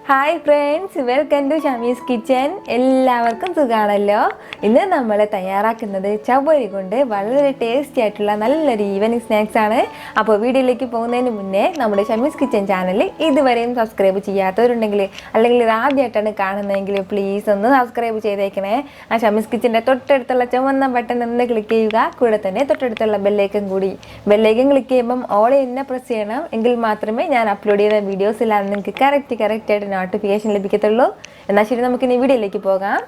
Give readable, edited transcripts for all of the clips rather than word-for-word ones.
Hi friends, welcome to Shamees kitchen. എല്ലാവർക്കും സുഖമാണല്ലോ. ഇന്ന് നമ്മൾ തയ്യാറാക്കുന്നത് ചവ്വരി കൊണ്ട് വളരെ ടേസ്റ്റി ആയിട്ടുള്ള നല്ലൊരു ഈവനിങ് സ്നാക്സ് ആണ്. അപ്പോൾ വീഡിയോയിലേക്ക് പോകുന്നതിന് മുന്നേ നമ്മുടെ ഷമീസ് കിച്ചൻ ചാനൽ ഇതുവരെയും സബ്സ്ക്രൈബ് ചെയ്യാത്തവരുണ്ടെങ്കിൽ അല്ലെങ്കിൽ ഇത് ആദ്യമായിട്ടാണ് കാണുന്നതെങ്കിൽ പ്ലീസ് ഒന്ന് സബ്സ്ക്രൈബ് ചെയ്തേക്കണേ. ആ ഷമീസ് കിച്ചൻ്റെ തൊട്ടടുത്തുള്ള ചുവന്ന ബട്ടൺ ഒന്ന് ക്ലിക്ക് ചെയ്യുക. കൂടെ തന്നെ തൊട്ടടുത്തുള്ള ബെല്ലൈക്കൻ ക്ലിക്ക് ചെയ്യുമ്പം ഓൾ തന്നെ പ്രസ് ചെയ്യണം. എങ്കിൽ മാത്രമേ ഞാൻ അപ്ലോഡ് ചെയ്ത വീഡിയോസിലാണ് നിങ്ങൾക്ക് കറക്റ്റായിട്ട് നോട്ടിഫിക്കേഷൻ ലഭിക്കത്തുള്ളൂ. എന്നാൽ ശരി, നമുക്കിനി വീഡിയോയിലേക്ക് പോകാം.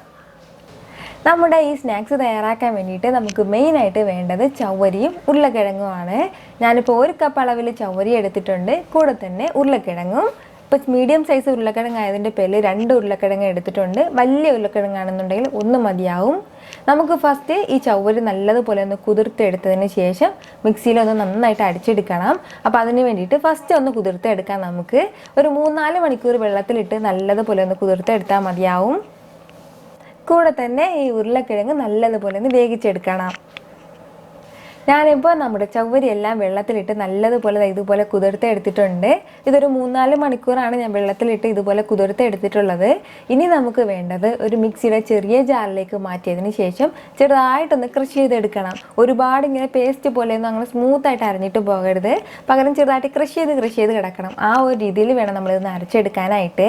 നമ്മുടെ ഈ സ്നാക്സ് തയ്യാറാക്കാൻ വേണ്ടിയിട്ട് നമുക്ക് മെയിനായിട്ട് വേണ്ടത് ചവ്വരിയും ഉരുളക്കിഴങ്ങുമാണ്. ഞാനിപ്പോൾ 1 കപ്പ് അളവിൽ ചവ്വരി എടുത്തിട്ടുണ്ട്. കൂടെ തന്നെ ഉരുളക്കിഴങ്ങും. ഇപ്പോൾ മീഡിയം സൈസ് ഉരുളക്കിഴങ്ങ് ആയതിൻ്റെ പേരിൽ 2 ഉരുളക്കിഴങ്ങ് എടുത്തിട്ടുണ്ട്. വലിയ ഉരുളക്കിഴങ്ങാണെന്നുണ്ടെങ്കിൽ 1 മതിയാവും. നമുക്ക് ഫസ്റ്റ് ഈ ചവ്വരി നല്ലതുപോലെ ഒന്ന് കുതിർത്തെടുത്തതിന് ശേഷം മിക്സിയിലൊന്ന് നന്നായിട്ട് അടിച്ചെടുക്കണം. അപ്പോൾ അതിന് വേണ്ടിയിട്ട് ഫസ്റ്റ് ഒന്ന് കുതിർത്തെടുക്കാം. നമുക്ക് ഒരു 3-4 മണിക്കൂർ വെള്ളത്തിലിട്ട് നല്ലതുപോലെ ഒന്ന് കുതിർത്തെടുത്താൽ മതിയാവും. കൂടെ തന്നെ ഈ ഉരുളക്കിഴങ്ങ് നല്ലതുപോലെ ഒന്ന് വേവിച്ചെടുക്കണം. ഞാനിപ്പോൾ നമ്മുടെ ചവ്വരി എല്ലാം വെള്ളത്തിലിട്ട് നല്ലതുപോലെ ഇതുപോലെ കുതിർത്തെടുത്തിട്ടുണ്ട്. ഇതൊരു 3-4 മണിക്കൂറാണ് ഞാൻ വെള്ളത്തിലിട്ട് ഇതുപോലെ കുതിർത്തെടുത്തിട്ടുള്ളത്. ഇനി നമുക്ക് വേണ്ടത് ഒരു മിക്സിയുടെ ചെറിയ ജാറിലേക്ക് മാറ്റിയതിന് ശേഷം ചെറുതായിട്ടൊന്ന് ക്രഷ് ചെയ്തെടുക്കണം. ഒരുപാട് ഇങ്ങനെ പേസ്റ്റ് പോലെയൊന്നും അങ്ങനെ സ്മൂത്തായിട്ട് അരഞ്ഞിട്ട് പോകരുത്. പകരം ചെറുതായിട്ട് ക്രഷ് ചെയ്ത് കിടക്കണം. ആ ഒരു രീതിയിൽ വേണം നമ്മളിതൊന്ന് അരച്ചെടുക്കാനായിട്ട്.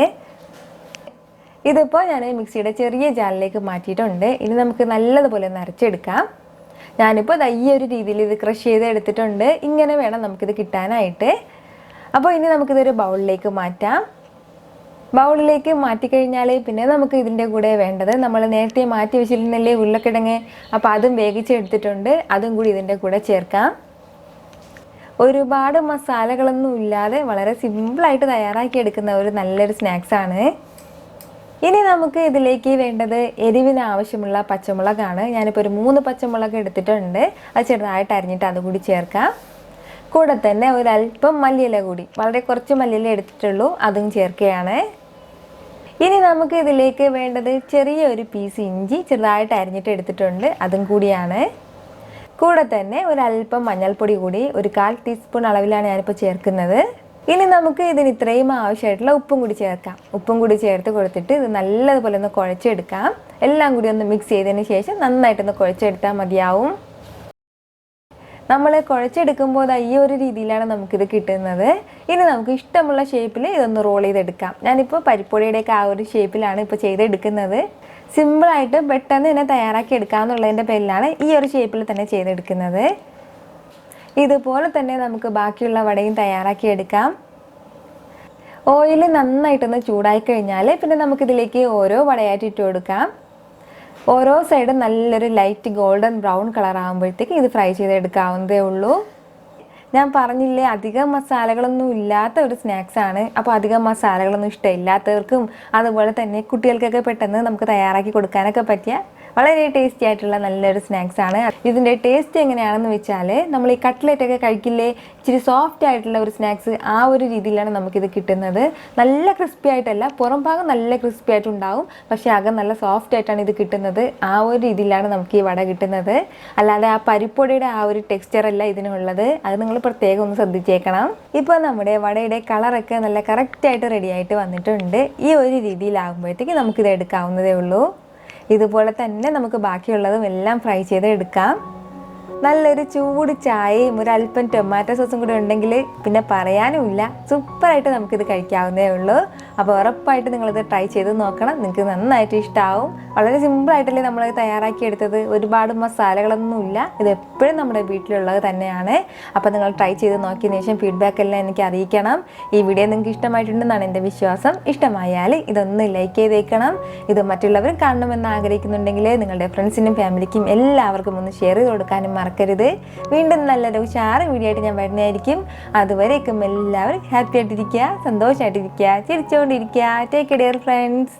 ഇതിപ്പോൾ ഞാൻ മിക്സിയുടെ ചെറിയ ജാറിലേക്ക് മാറ്റിയിട്ടുണ്ട്. ഇനി നമുക്ക് നല്ലതുപോലെ ഒന്ന് അരച്ചെടുക്കാം. ഞാനിപ്പോൾ ഈ ഒരു രീതിയിൽ ഇത് ക്രഷ് ചെയ്ത് എടുത്തിട്ടുണ്ട്. ഇങ്ങനെ വേണം നമുക്കിത് കിട്ടാനായിട്ട്. അപ്പോൾ ഇനി നമുക്കിതൊരു ബൗളിലേക്ക് മാറ്റാം. ബൗളിലേക്ക് മാറ്റിക്കഴിഞ്ഞാൽ പിന്നെ നമുക്ക് ഇതിൻ്റെ കൂടെ വേണ്ടത് നമ്മൾ നേരത്തെ മാറ്റി വെച്ചിരുന്നില്ലേ ഉരുളക്കിഴങ്ങ്, അപ്പോൾ അതും വേവിച്ചെടുത്തിട്ടുണ്ട്. അതും കൂടി ഇതിൻ്റെ കൂടെ ചേർക്കാം. ഒരുപാട് മസാലകളൊന്നും ഇല്ലാതെ വളരെ സിമ്പിളായിട്ട് തയ്യാറാക്കിയെടുക്കുന്ന ഒരു നല്ലൊരു സ്നാക്സാണ്. ഇനി നമുക്ക് ഇതിലേക്ക് വേണ്ടത് എരിവിന് ആവശ്യമുള്ള പച്ചമുളകാണ്. ഞാനിപ്പോൾ ഒരു 3 പച്ചമുളക് എടുത്തിട്ടുണ്ട്. അത് ചെറുതായിട്ട് അരിഞ്ഞിട്ട് അതുകൂടി ചേർക്കാം. കൂടെ തന്നെ ഒരല്പം മല്ലിയില കൂടി, വളരെ കുറച്ച് മല്ലിയില എടുത്തിട്ടുള്ളൂ, അതും ചേർക്കുകയാണ്. ഇനി നമുക്ക് ഇതിലേക്ക് വേണ്ടത് ചെറിയൊരു പീസ് ഇഞ്ചി ചെറുതായിട്ട് അരിഞ്ഞിട്ട് എടുത്തിട്ടുണ്ട്, അതും കൂടിയാണ്. കൂടെ തന്നെ ഒരല്പം മഞ്ഞൾപ്പൊടി കൂടി, ഒരു 1/4 ടീസ്പൂൺ അളവിലാണ് ഞാനിപ്പോൾ ചേർക്കുന്നത്. ഇനി നമുക്ക് ഇതിന് ഇത്രയും ആവശ്യമായിട്ടുള്ള ഉപ്പും കൂടി ചേർക്കാം. ഉപ്പും കൂടി ചേർത്ത് കൊടുത്തിട്ട് ഇത് നല്ലതുപോലെ ഒന്ന് കുഴച്ചെടുക്കാം. എല്ലാം കൂടി ഒന്ന് മിക്സ് ചെയ്തതിന് ശേഷം നന്നായിട്ടൊന്ന് കുഴച്ചെടുത്താൽ മതിയാവും. നമ്മൾ കുഴച്ചെടുക്കുമ്പോൾ ഈ ഒരു രീതിയിലാണ് നമുക്കിത് കിട്ടുന്നത്. ഇനി നമുക്ക് ഇഷ്ടമുള്ള ഷേപ്പിൽ ഇതൊന്ന് റോൾ ചെയ്തെടുക്കാം. ഞാനിപ്പോൾ പരിപ്പൊടിയുടെയൊക്കെ ആ ഒരു ഷേപ്പിലാണ് ഇപ്പോൾ ചെയ്തെടുക്കുന്നത്. സിമ്പിളായിട്ട് പെട്ടെന്ന് തന്നെ തയ്യാറാക്കി എടുക്കാമെന്നുള്ളതിൻ്റെ പേരിലാണ് ഈ ഒരു ഷേപ്പിൽ തന്നെ ചെയ്തെടുക്കുന്നത്. ഇതുപോലെ തന്നെ നമുക്ക് ബാക്കിയുള്ള വടയും തയ്യാറാക്കി എടുക്കാം. ഓയിൽ നന്നായിട്ടൊന്ന് ചൂടായി കഴിഞ്ഞാൽ പിന്നെ നമുക്കിതിലേക്ക് ഓരോ വടയായിട്ട് ഇട്ട് കൊടുക്കാം. ഓരോ സൈഡും നല്ലൊരു ലൈറ്റ് ഗോൾഡൻ ബ്രൗൺ കളർ ആകുമ്പോഴത്തേക്ക് ഇത് ഫ്രൈ ചെയ്തെടുക്കാവുന്നതേ ഉള്ളൂ. ഞാൻ പറഞ്ഞില്ലേ, അധികം മസാലകളൊന്നും ഇല്ലാത്ത ഒരു സ്നാക്സാണ്. അപ്പോൾ അധികം മസാലകളൊന്നും ഇഷ്ടമില്ലാത്തവർക്കും അതുപോലെ തന്നെ കുട്ടികൾക്കൊക്കെ പെട്ടെന്ന് നമുക്ക് തയ്യാറാക്കി കൊടുക്കാനൊക്കെ പറ്റിയ വളരെ ടേസ്റ്റി ആയിട്ടുള്ള നല്ലൊരു സ്നാക്സാണ്. ഇതിൻ്റെ ടേസ്റ്റ് എങ്ങനെയാണെന്ന് വെച്ചാൽ നമ്മൾ ഈ കട്ട്ലറ്റൊക്കെ കഴിക്കില്ലേ, ഇച്ചിരി സോഫ്റ്റ് ആയിട്ടുള്ള ഒരു സ്നാക്സ്, ആ ഒരു രീതിയിലാണ് നമുക്കിത് കിട്ടുന്നത്. നല്ല ക്രിസ്പി ആയിട്ടല്ല, പുറം ഭാഗം നല്ല ക്രിസ്പി ആയിട്ടുണ്ടാവും, പക്ഷേ അകം നല്ല സോഫ്റ്റ് ആയിട്ടാണ് ഇത് കിട്ടുന്നത്. ആ ഒരു രീതിയിലാണ് നമുക്ക് ഈ വട കിട്ടുന്നത്. അല്ലാതെ ആ പരിപ്പൊടിയുടെ ആ ഒരു ടെക്സ്ചറല്ല ഇതിനുള്ളത്. അത് നിങ്ങൾ പ്രത്യേകം ഒന്ന് ശ്രദ്ധിച്ചേക്കണം. ഇപ്പോൾ നമ്മുടെ വടയുടെ കളറൊക്കെ നല്ല കറക്റ്റായിട്ട് റെഡി ആയിട്ട് വന്നിട്ടുണ്ട്. ഈ ഒരു രീതിയിലാകുമ്പോഴത്തേക്ക് നമുക്കിത് എടുക്കാവുന്നതേ ഉള്ളൂ. ഇതുപോലെ തന്നെ നമുക്ക് ബാക്കിയുള്ളതും എല്ലാം ഫ്രൈ ചെയ്ത് എടുക്കാം. നല്ലൊരു ചൂട് ചായയും ഒരല്പം ടൊമാറ്റോ സോസും കൂടി ഉണ്ടെങ്കിൽ പിന്നെ പറയാനുമില്ല, സൂപ്പറായിട്ട് നമുക്കിത് കഴിക്കാവുന്നതേ ഉള്ളൂ. അപ്പോൾ ഉറപ്പായിട്ട് നിങ്ങളിത് ട്രൈ ചെയ്ത് നോക്കണം. നിങ്ങൾക്ക് നന്നായിട്ട് ഇഷ്ടമാവും. വളരെ സിമ്പിളായിട്ടല്ലേ നമ്മൾ തയ്യാറാക്കി എടുത്തത്. ഒരുപാട് മസാലകളൊന്നുമില്ല. ഇത് എപ്പോഴും നമ്മുടെ വീട്ടിലുള്ളത് തന്നെയാണ്. അപ്പോൾ നിങ്ങൾ ട്രൈ ചെയ്ത് നോക്കിയതിന് ശേഷം ഫീഡ്ബാക്ക് എല്ലാം എനിക്ക് അറിയിക്കണം. ഈ വീഡിയോ നിങ്ങൾക്ക് ഇഷ്ടമായിട്ടുണ്ടെന്നാണ് എൻ്റെ വിശ്വാസം. ഇഷ്ടമായാൽ ഇതൊന്ന് ലൈക്ക് ചെയ്തേക്കണം. ഇത് മറ്റുള്ളവർ കാണണമെന്ന് ആഗ്രഹിക്കുന്നുണ്ടെങ്കിൽ നിങ്ങളുടെ ഫ്രണ്ട്സിനും ഫാമിലിക്കും എല്ലാവർക്കും ഒന്ന് ഷെയർ ചെയ്ത് കൊടുക്കാനും മറക്കരുത്. വീണ്ടും നല്ലൊരു ഉഷാറ് വീഡിയോ ആയിട്ട് ഞാൻ വരുന്നതായിരിക്കും. അതുവരേക്കും എല്ലാവരും ഹാപ്പി ആയിട്ടിരിക്കുക, സന്തോഷമായിട്ടിരിക്കുക, ചിരിച്ചുകൊണ്ടിരിക്കുക. Take care friends.